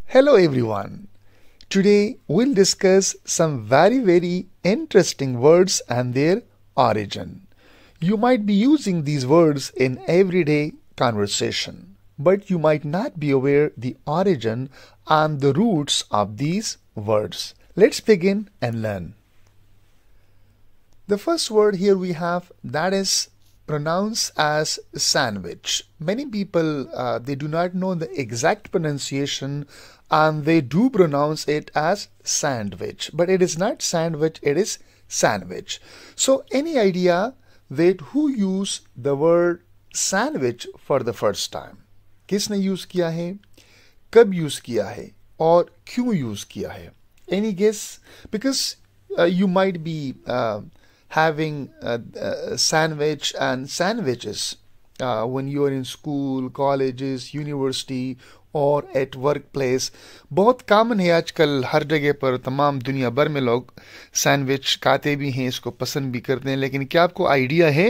Hello everyone. Today we'll discuss some very interesting words and their origin. You might be using these words in everyday conversation, but you might not be aware the origin and the roots of these words. Let's begin and learn. The first word here we have that is pronounced as sandwich. Many people they do not know the exact pronunciation and they do pronounce it as sandwich, but it is not sandwich, it is sandwich. So any idea that who use the word sandwich for the first time? किसने use किया है, कब use किया है और क्यों use किया है? Any guess? Because you might be having a sandwich and sandwiches when you are in school, colleges, university और एट वर्क प्लेस. बहुत कॉमन है आजकल, हर जगह पर तमाम दुनिया भर में लोग सैंडविच खाते भी हैं, इसको पसंद भी करते हैं. लेकिन क्या आपको आइडिया है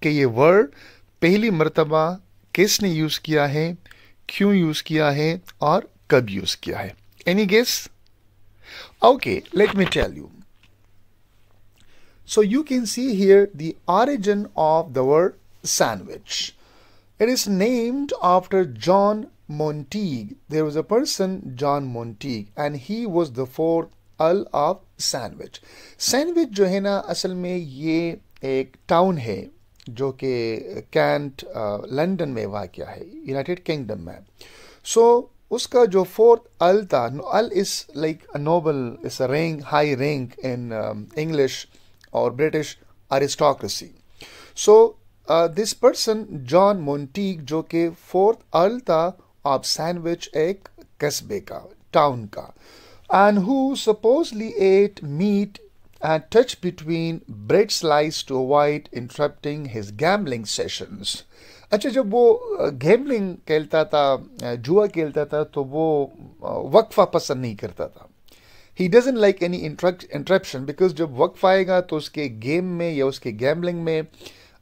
कि ये वर्ड पहली मर्तबा किसने यूज़ किया है, क्यों यूज़ किया है और कब यूज़ किया है? Any guess? Okay, let me tell you. So you can see here the origin of the word sandwich. It is named after John Montague. There was a person, John Montague, and he was the fourth Earl of Sandwich. Sandwich जो है ना, असल में ये एक town है जो कि कैंट लंदन में वाक़ है, यूनाइटेड किंगडम में. So उसका जो फोर्थ अल था, all is like a Nobel, is a rank, high rank in English or British aristocracy. So this person John Montague जो कि फोर्थ अर्ल था ऑफ सैंडविच, एक कस्बे का, टाउन का, and who supposedly ate meat and touched between bread slice to avoid interrupting his gambling sessions. अच्छा, जब वो गैम्बलिंग खेलता था, जुआ खेलता था, तो वो वक्फा पसंद नहीं करता था. He doesn't like any interruption because जब वक्फ आएगा तो उसके गेम में या उसके गैम्बलिंग में,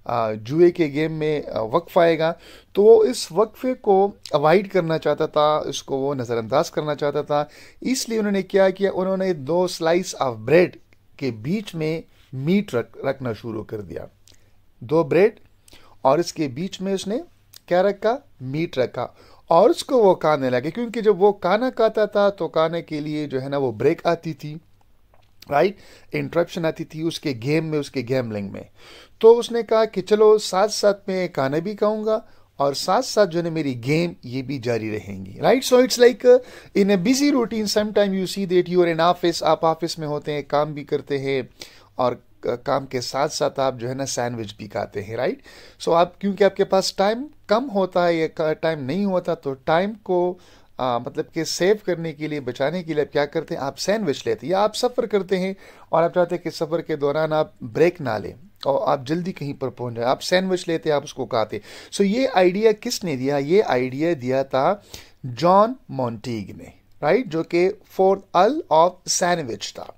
जुए के गेम में वक्फ आएगा, तो वो इस वक्फे को अवॉइड करना चाहता था, इसको वो नज़रअंदाज करना चाहता था. इसलिए उन्होंने क्या किया, उन्होंने 2 स्लाइस ऑफ ब्रेड के बीच में मीट रखना शुरू कर दिया. 2 ब्रेड और इसके बीच में उसने क्या रखा, मीट रखा, और उसको वो खाने लगे. क्योंकि जब वो खाना खाता था तो खाने के लिए जो है ना वो ब्रेक आती थी, राइट, इंटरप्शन आती थी उसके गेम में, उसके गैम्बलिंग में. तो उसने कहा कि चलो साथ साथ में खाना भी खाऊंगा और साथ साथ जो है मेरी गेम ये भी जारी रहेंगी, right. So it's like in a busy routine, some time you see that you are in office, आप ऑफिस में होते हैं, काम भी करते हैं और काम के साथ साथ आप जो है ना सैंडविच भी खाते हैं, राइट. सो आप, क्योंकि आपके पास टाइम कम होता है या टाइम नहीं होता, तो टाइम को मतलब कि सेव करने के लिए, बचाने के लिए आप क्या करते हैं, आप सैंडविच लेते हैं. या आप सफ़र करते हैं और आप चाहते हैं कि सफ़र के दौरान आप ब्रेक ना लें और आप जल्दी कहीं पर पहुंच जाए, आप सैंडविच लेते हैं, आप उसको खाते. सो ये आइडिया किसने दिया? ये आइडिया दिया था जॉन मॉन्टेग ने, राइट, जो कि फोर्थ अर्ल ऑफ सैंडविच था.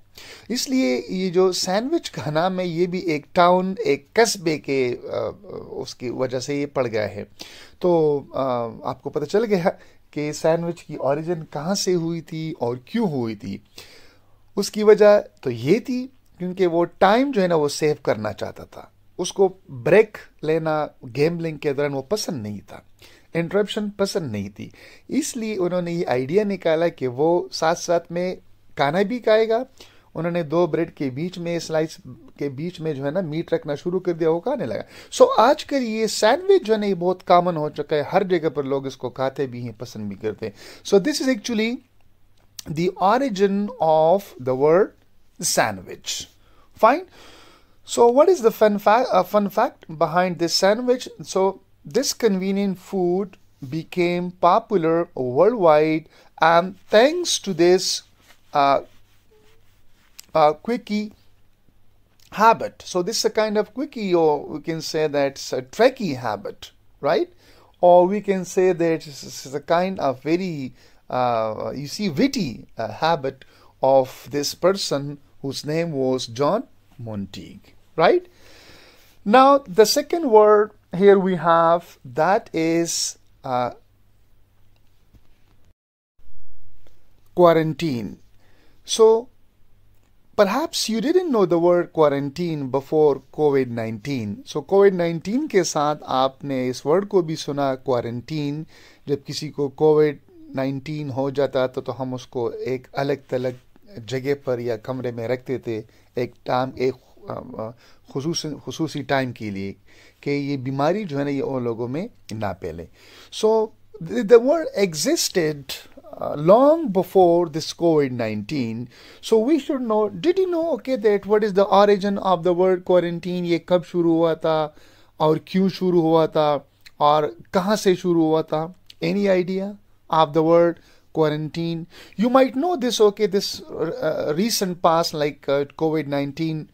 इसलिए ये जो सैंडविच का नाम है ये भी एक टाउन, एक कस्बे के उसकी वजह से ये पड़ गया है. तो आपको पता चल गया कि सैंडविच की ओरिजिन कहाँ से हुई थी और क्यों हुई थी. उसकी वजह तो ये थी क्योंकि वो टाइम जो है ना वो सेव करना चाहता था, उसको ब्रेक लेना गैम्बलिंग के दौरान वो पसंद नहीं था, इंटरप्शन पसंद नहीं थी. इसलिए उन्होंने ये आइडिया निकाला कि वो साथ साथ में खाना भी खाएगा. उन्होंने 2 ब्रेड के बीच में, स्लाइस के बीच में जो है ना मीट रखना शुरू कर दिया, वो खाने लगा. सो आजकल ये सैंडविच जो है ना ये बहुत कॉमन हो चुका है, हर जगह पर लोग इसको खाते भी हैं, पसंद भी करते हैं. So this is actually the origin of the word sandwich. Fine. So what is the fun fact behind this sandwich? So this convenient food became popular worldwide, and thanks to this quickie habit. So this is a kind of quickie, or we can say that's a trekkie habit, right? Or we can say that this is a kind of very, witty habit of this person whose name was John Montague, right? Now, the second word here we have, that is quarantine. So perhaps you didn't know the word quarantine before COVID-19. So COVID-19 के साथ आपने इस word को भी सुना quarantine. जब किसी को COVID-19 हो जाता तो हम उसको एक अलग थलग जगह पर या कमरे में रखते थे एक खुसूसी टाइम के लिए कि ये बीमारी जो है ना ये और लोगों में ना फैले. So the word existed long before this COVID-19. So we should know, did you know, okay, that what is the origin of the word quarantine? ये कब शुरू हुआ था और क्यों शुरू हुआ था और कहाँ से शुरू हुआ था? Any idea of the word quarantine? You might know this, okay, this recent past like COVID-19,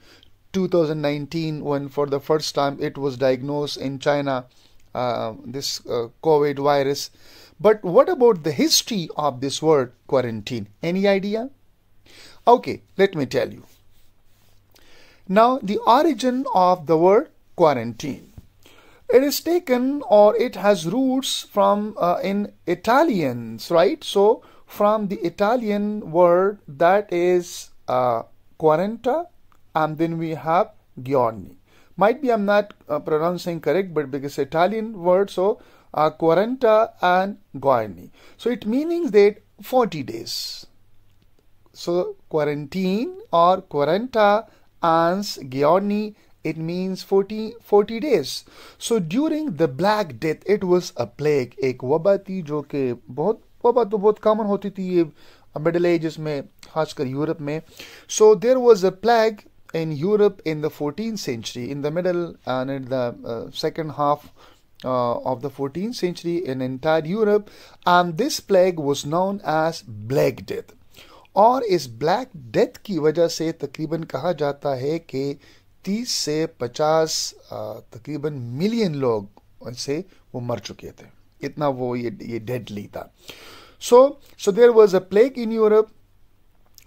2019, when for the first time it was diagnosed in China, this COVID virus. But what about the history of this word quarantine? Any idea? Okay, let me tell you. Now, the origin of the word quarantine. It is taken, or it has roots from in Italians, right? So, from the Italian word that is quaranta, and then we have giorni. Might be I'm not pronouncing correct, but because Italian word, so quaranta and giorni. So it means that 40 days. So quarantine or quaranta and giorni, it means 40 days. So during the Black Death, it was a plague. एक वबा थी जो कि वबा तो बहुत common होती थी ये मिडिल एजेस में, खासकर यूरोप में. So there was a plague in Europe in the 14th century, in the middle and in the second half of the 14th century in entire Europe, and this plague was known as Black Death. और इस black death की वजह से तकरीबन कहा जाता है कि 30 से 50 तकरीबन मिलियन लोग से वो मर चुके थे. इतना वो ये डेडली था. So there was a plague in Europe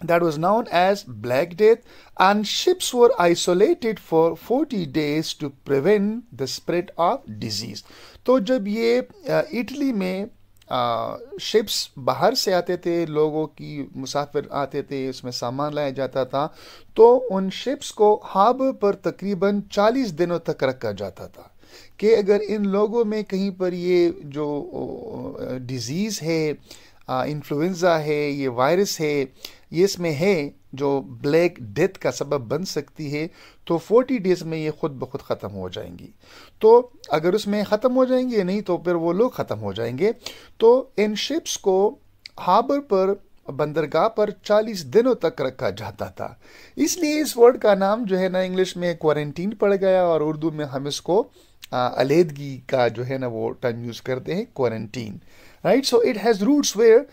that was known as Black Death, and ships were isolated for 40 days to prevent the spread of disease. तो जब ये इटली में शिप्स बाहर से आते थे, लोगों की मुसाफिर आते थे, उसमें सामान लाया जाता था, तो उन शिप्स को हार्बर पर तकरीबन 40 दिनों तक रखा जाता था कि अगर इन लोगों में कहीं पर ये जो डिजीज़ है, इन्फ्लुएंजा है, ये वायरस है, ये इसमें है जो ब्लैक डेथ का सबब बन सकती है, तो 40 डेज में ये खुद ब खुद ख़त्म हो जाएंगी. तो अगर उसमें ख़त्म हो जाएंगे, नहीं तो फिर वो लोग ख़त्म हो जाएंगे. तो इन शिप्स को हार्बर पर, बंदरगाह पर 40 दिनों तक रखा जाता था. इसलिए इस वर्ड का नाम जो है ना इंग्लिश में क्वारंटीन पड़ गया, और उर्दू में हम इसको अलीदगी का जो है ना वो टर्म यूज़ करते हैं, quarantine. Right, so it has roots where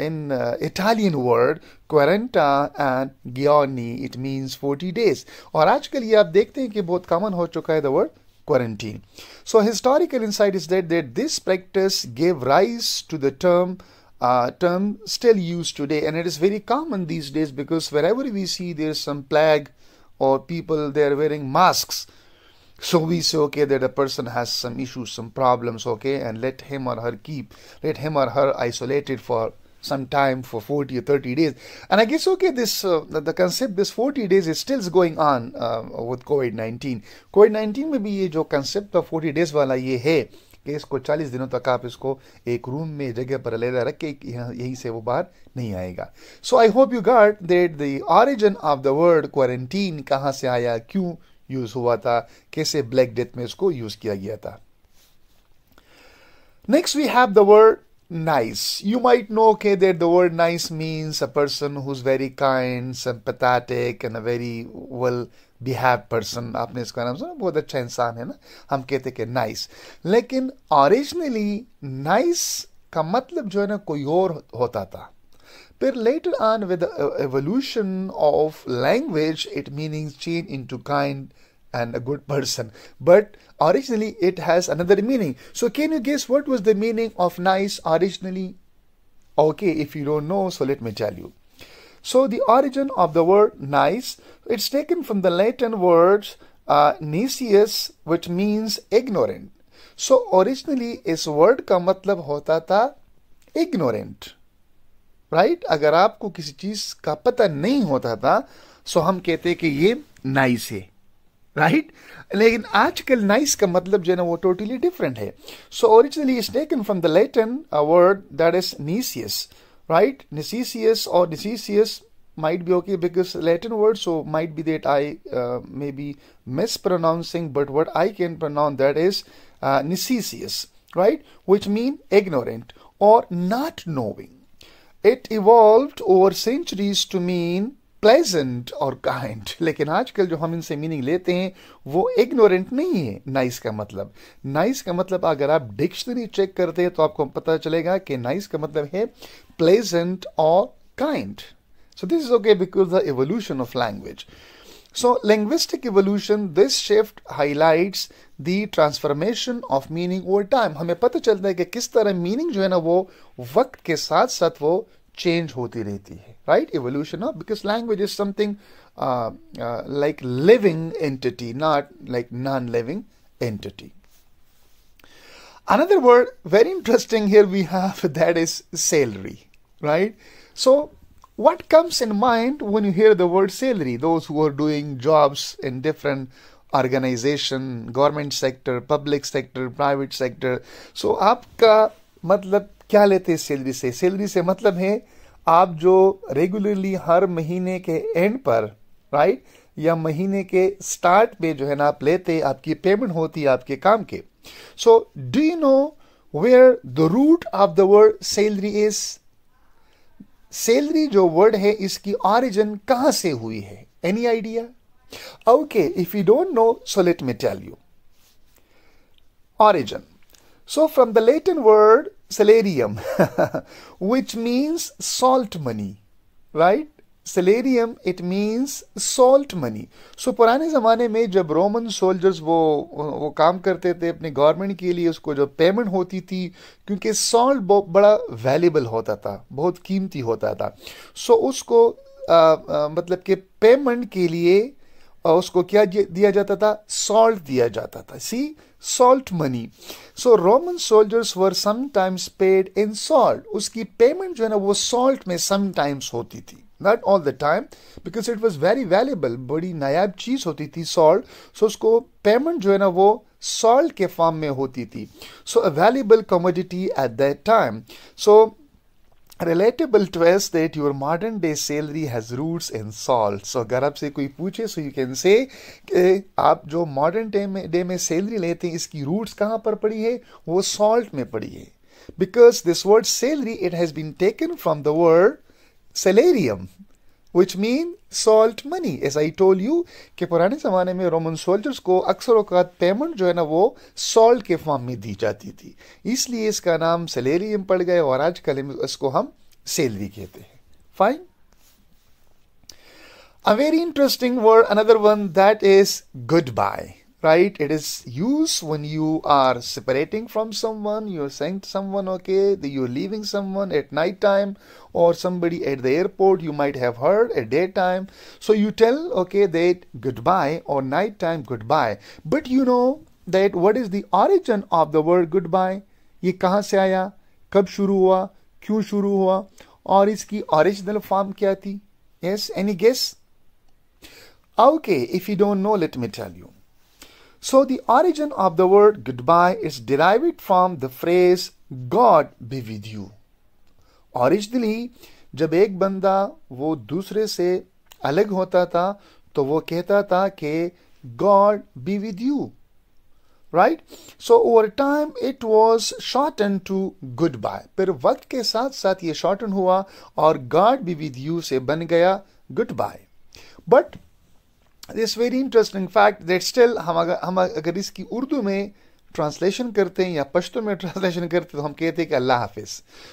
in Italian word quaranta and giorni, it means 40 days. और आजकल ये आप देखते हैं कि बहुत कॉमन हो चुका है the word quarantine. So historical insight is that this practice gave rise to the term still used today, and it is very common these days because wherever we see there's some plague or people they are wearing masks. So we say, okay, that a person has some issues, some problems, okay, and let him or her isolated for some time, for 40 or 30 days. And I guess, okay, this the concept, this 40 days is still going on with COVID-19. COVID-19 में भी ये जो concept of 40 days वाला ये है कि इसको 40 दिनों तक आप इसको एक रूम में जगह पर अलग रख के यहीं से वो बाहर नहीं आएगा. So I hope you got that the origin of the word quarantine कहाँ से आया, क्यों यूज हुआ था, कैसे ब्लैक डेथ में इसको यूज किया गया था. Next we have the word nice. You might know, okay, that the word nice means a person who's very kind, sympathetic and a very well behaved person. आपने इसका नाम सुना, बहुत अच्छा इंसान है ना, हम कहते कि nice. लेकिन originally nice का मतलब जो है ना कोई और होता था. But later on, with the evolution of language, its meanings change into kind and a good person. But originally, it has another meaning. So, can you guess what was the meaning of nice originally? Okay, if you don't know, so let me tell you. So, the origin of the word nice, it's taken from the Latin words nicius, which means ignorant. So, originally, इस word का मतलब होता था ignorant. Right. अगर आपको किसी चीज का पता नहीं होता था सो हम कहते कि ये नाइस है, राइट। लेकिन आजकल नाइस का मतलब जो है ना वो टोटली डिफरेंट है। So originally is taken from the Latin word that is नीसियस, right? Necesius or Necesius might be okay because Latin word, so might be that I may be mispronouncing, but what I can pronounce that is Necesius, right? Which mean ignorant or not knowing. It evolved over centuries to mean pleasant or kind. लेकिन आजकल जो हम इनसे meaning लेते हैं वो ignorant नहीं है नाइस का मतलब। नाइस का मतलब अगर आप डिक्शनरी चेक करते हैं तो आपको पता चलेगा कि नाइस का मतलब है pleasant or kind. So this is okay because the evolution of language. So linguistic evolution, this shift highlights the transformation of meaning over time. हमें पता चलता है कि किस तरह मीनिंग जो है ना वो वक्त के साथ साथ वो चेंज होती रहती है, right? Evolution of, because language is something like living entity, not like non-living entity. Another word very interesting here we have, that is salary, right? So what comes in mind when you hear the word salary? Those who are doing jobs in different organization, government sector, public sector, private sector. So आपका मतलब क्या लेते हैं salary से? Salary से मतलब है आप जो रेगुलरली हर महीने के एंड पर, राइट, या महीने के स्टार्ट पे जो है ना आप लेते, आपकी पेमेंट होती है आपके काम के। So do you know where the root of the word salary is? Salary जो वर्ड है इसकी ऑरिजिन कहां से हुई है? Any idea? Okay, if you don't know so let me tell you origin. So from the Latin word salarium, which means salt money, right? Salarium, it means salt money. So पुराने ज़माने में जब Roman soldiers वो काम करते थे अपने government के लिए, उसको जो पेमेंट होती थी, क्योंकि सॉल्ट बहुत बड़ा वैल्यूबल होता था, बहुत कीमती होता था, सो उसको मतलब कि पेमेंट के लिए उसको क्या दिया जाता था? सॉल्ट दिया जाता था। सी, salt money. So Roman soldiers were sometimes paid in salt. उसकी पेमेंट जो है ना वो सॉल्ट में sometimes होती थी, not all the time, because it was very valuable. बड़ी नायाब चीज होती थी सॉल्ट, so उसको पेमेंट जो है ना वो सॉल्ट के फॉर्म में होती थी. So a valuable commodity at that time. So relatable to us that your modern day salary has roots in salt. So अगर आपसे कोई पूछे so you can say कि आप जो मॉडर्न डे में सैलरी लेते हैं इसकी रूट्स कहाँ पर पड़ी है? वो सॉल्ट में पड़ी है. Because this word salary, it has been taken from the word salarium, which mean salt money. As I told you कि पुराने ज़माने में रोमन सोल्जर्स को अक्सर औकात पेमेंट जो है ना वो सॉल्ट के फॉर्म में दी जाती थी, इसलिए इसका नाम सैलरियम पड़ गया और आजकल इसको हम सैलरी कहते हैं. Fine. A very interesting word, another one, that is goodbye. Right? It is used when you are separating from someone, you're saying to someone, okay, that you're leaving someone at night time, or somebody at the airport you might have heard at daytime. So you tell, okay, that goodbye or nighttime goodbye. But you know that what is the origin of the word goodbye? ये कहाँ से आया, कब शुरू हुआ, क्यों शुरू हुआ, और इसकी ओरिजिनल फॉर्म क्या थी? Yes, any guess? Okay, if you don't know, let me tell you. So the origin of the word goodbye is derived from the phrase God be with you. Originally, जब एक बंदा वो दूसरे से अलग होता था तो वो कहता था कि God be with you. Right? So over time it was shortened to goodbye. फिर वक्त के साथ साथ ये shorten हुआ और God be with you से बन गया goodbye. But this very interesting fact that still हम अगर इसकी उर्दू में ट्रांसलेशन करते हैं या पश्तो में ट्रांसलेशन करते हैं तो हम कहते हैं कि अल्लाह हाफिज.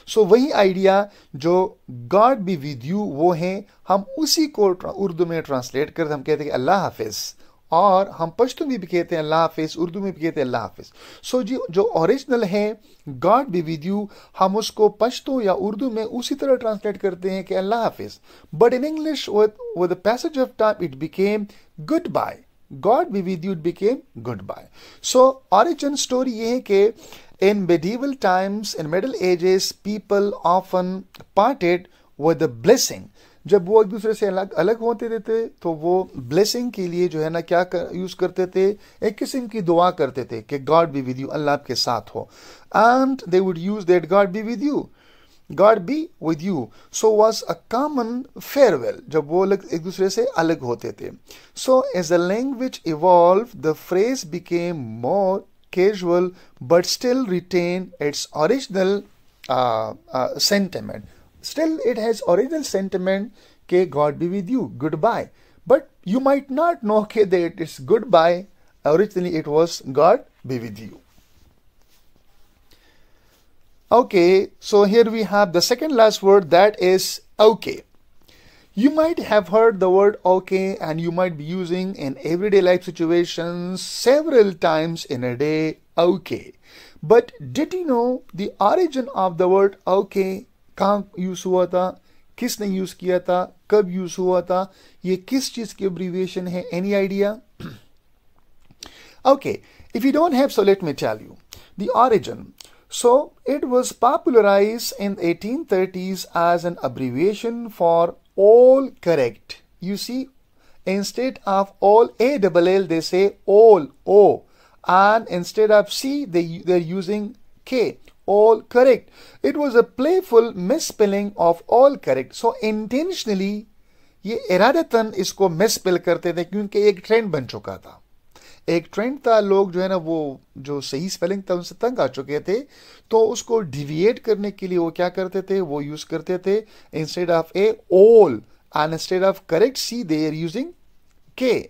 सो वही आइडिया जो गॉड बी विद यू वो है, हम उसी को उर्दू में ट्रांसलेट करते हम कहते हैं कि अल्लाह हाफिज, और हम पश्तो में भी कहते हैं अल्लाह हाफिज, उर्दू में भी कहते हैं अल्लाह हाफिज. सो जो ओरिजिनल है गॉड बी विद यू, हम उसको पश्तो या उर्दू में उसी तरह ट्रांसलेट करते हैं कि अल्लाह हाफिज. But in English with the passage of time it became goodbye. God be with you, it became goodbye. So origin story ये है कि in medieval times, in Middle Ages, people often parted with the blessing. जब वो एक दूसरे से अलग अलग होते थे तो वो ब्लेसिंग के लिए जो है ना क्या यूज करते थे, एक किस्म की दुआ करते थे कि God be with you, Allah आपके साथ हो, and they would use that God be with you, God be with you. So was a common farewell जब वो लोग एक दूसरे से अलग होते थे. So as the language evolve the phrase became more casual but still retain its original sentiment. Still it has original sentiment ke God be with you, goodbye. But you might not know that it's goodbye. Originally it was God be with you. Okay, so here we have the second last word, that is okay. You might have heard the word okay and you might be using in everyday life situations several times in a day, okay. But did you know the origin of the word okay? कहाँ use हुआ था, किसने use किया था, कब use हुआ था, ये किस चीज की abbreviation है? Any idea? Okay, if you don't have, so let me tell you the origin. So it was popularized in 1830s as an abbreviation for all correct. You see, instead of all ALL they say all O, and instead of C they're using K, all correct. It was a playful misspelling of all correct. So intentionally ये इरादतन इसको मिसस्पेल करते थे क्योंकि एक trend बन चुका था, एक ट्रेंड था, लोग जो है ना वो जो सही स्पेलिंग था उनसे तंग आ चुके थे, तो उसको डिविएट करने के लिए वो क्या करते थे, वो यूज करते थे instead of A all and instead of correct C they are using K.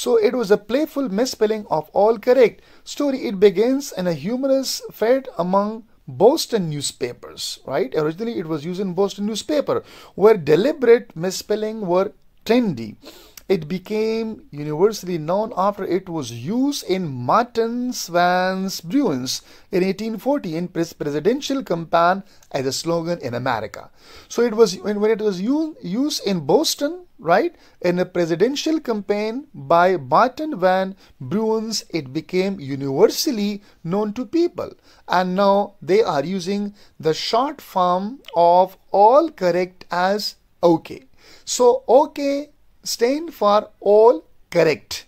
So it was a playful misspelling of all correct. Story, it begins in a humorous fad among Boston newspapers, right? Originally it was used in Boston newspaper where deliberate misspelling were trendy. It became universally known after it was used in Martin Swan's Bruins in 1840 in presidential campaign as a slogan in America. So it was when it was used in Boston, right, in a presidential campaign by Martin Van Bruins, it became universally known to people. And now they are using the short form of all correct as OK. So OK stand for all correct.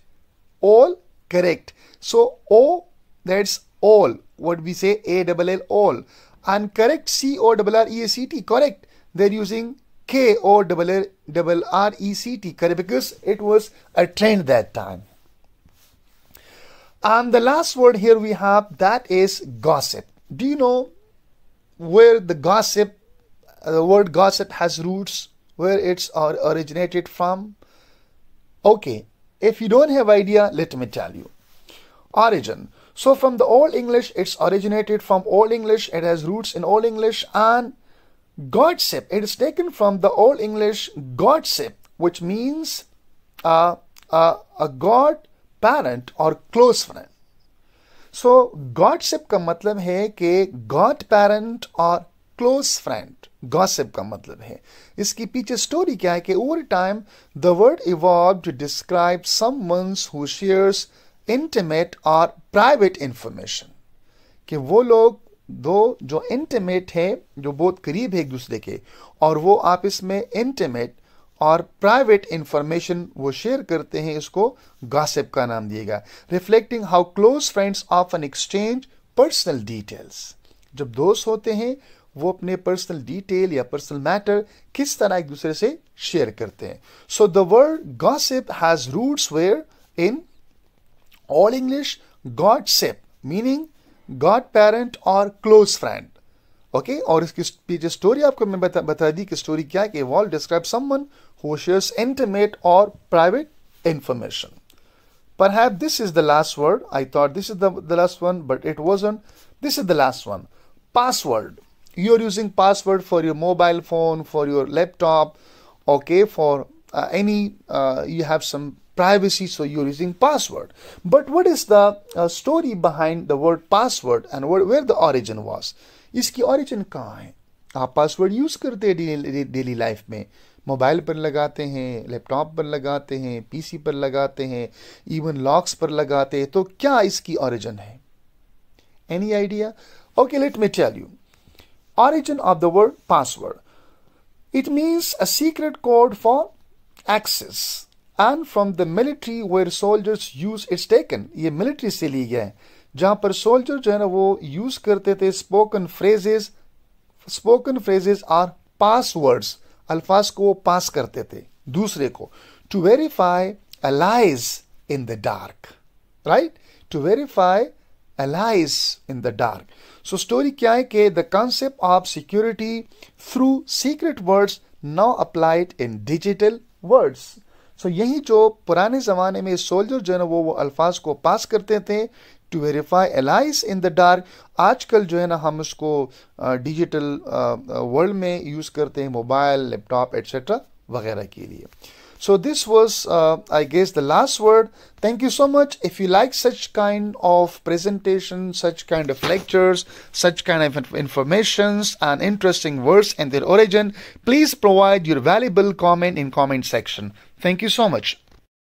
All correct. So O, that's all. What we say ALL all. And correct CORREACT, correct. They're using KORRECT, correct, because it was a trend that time. And the last word here we have, that is gossip. Do you know where the word gossip has roots, where it's originated from? Okay, if you don't have idea, let me tell you. Origin. So from the Old English, it's originated from Old English. It has roots in Old English. And godship, it is taken from the Old English godship, which means a god parent or close friend. So godship का मतलब है कि god parent और close friend. Gossip का मतलब है. इसकी पीछे स्टोरी क्या है कि over time the word evolved to describe someone who shares intimate or private information. कि वो लोग दो जो इंटीमेट है, जो बहुत करीब है एक दूसरे के, और वो आपस में इंटीमेट और प्राइवेट इंफॉर्मेशन वो शेयर करते हैं, इसको गॉसिप का नाम दिएगा. Reflecting how close friends often exchange personal details. जब दोस्त होते हैं वो अपने पर्सनल डिटेल या पर्सनल मैटर किस तरह एक दूसरे से शेयर करते हैं. So the word gossip has roots where in old English godsip, meaning god parent और क्लोज फ्रेंड. ओके, और इसकी पीछे स्टोरी आपको मैं बता दी कि स्टोरी क्या है कि वॉल describe someone who shares intimate और private information. Perhaps this is the last word. I thought this is the last one, but it wasn't. This is the last one. Password. You're using password for your mobile phone, for your laptop, okay, for you have some privacy, so you're using password. But what is the story behind the word password and where the origin was? इसकी origin कहाँ है? आप password use करते हैं daily life में, mobile पर लगाते हैं, लैपटॉप पर लगाते हैं, पीसी पर लगाते हैं, इवन लॉक्स पर लगाते हैं, तो क्या इसकी origin है? Any idea? Okay, let me tell you. Origin of the word password. It means a secret code for access. And from the military where soldiers use it's taken. ये military से ली गया है जहां पर soldier जो है ना वो use करते थे spoken phrases. Spoken phrases are passwords. अल्फाज को वो पास करते थे दूसरे को. To verify allies in the dark. Right? To verify allies in the dark. So story क्या है कि the concept of security through secret words now applied in digital words. So यही जो पुराने ज़माने में सोल्जर जो है ना वो अल्फाज को पास करते थे to verify allies in the dark, आजकल जो है ना हम उसको डिजिटल वर्ल्ड में यूज़ करते हैं मोबाइल, लैपटॉप एट्सेट्रा वगैरह के लिए. So this was, I guess, the last word. Thank you so much. If you like such kind of presentation, such kind of lectures, such kind of informations and interesting words and their origin, please provide your valuable comment in comment section. Thank you so much.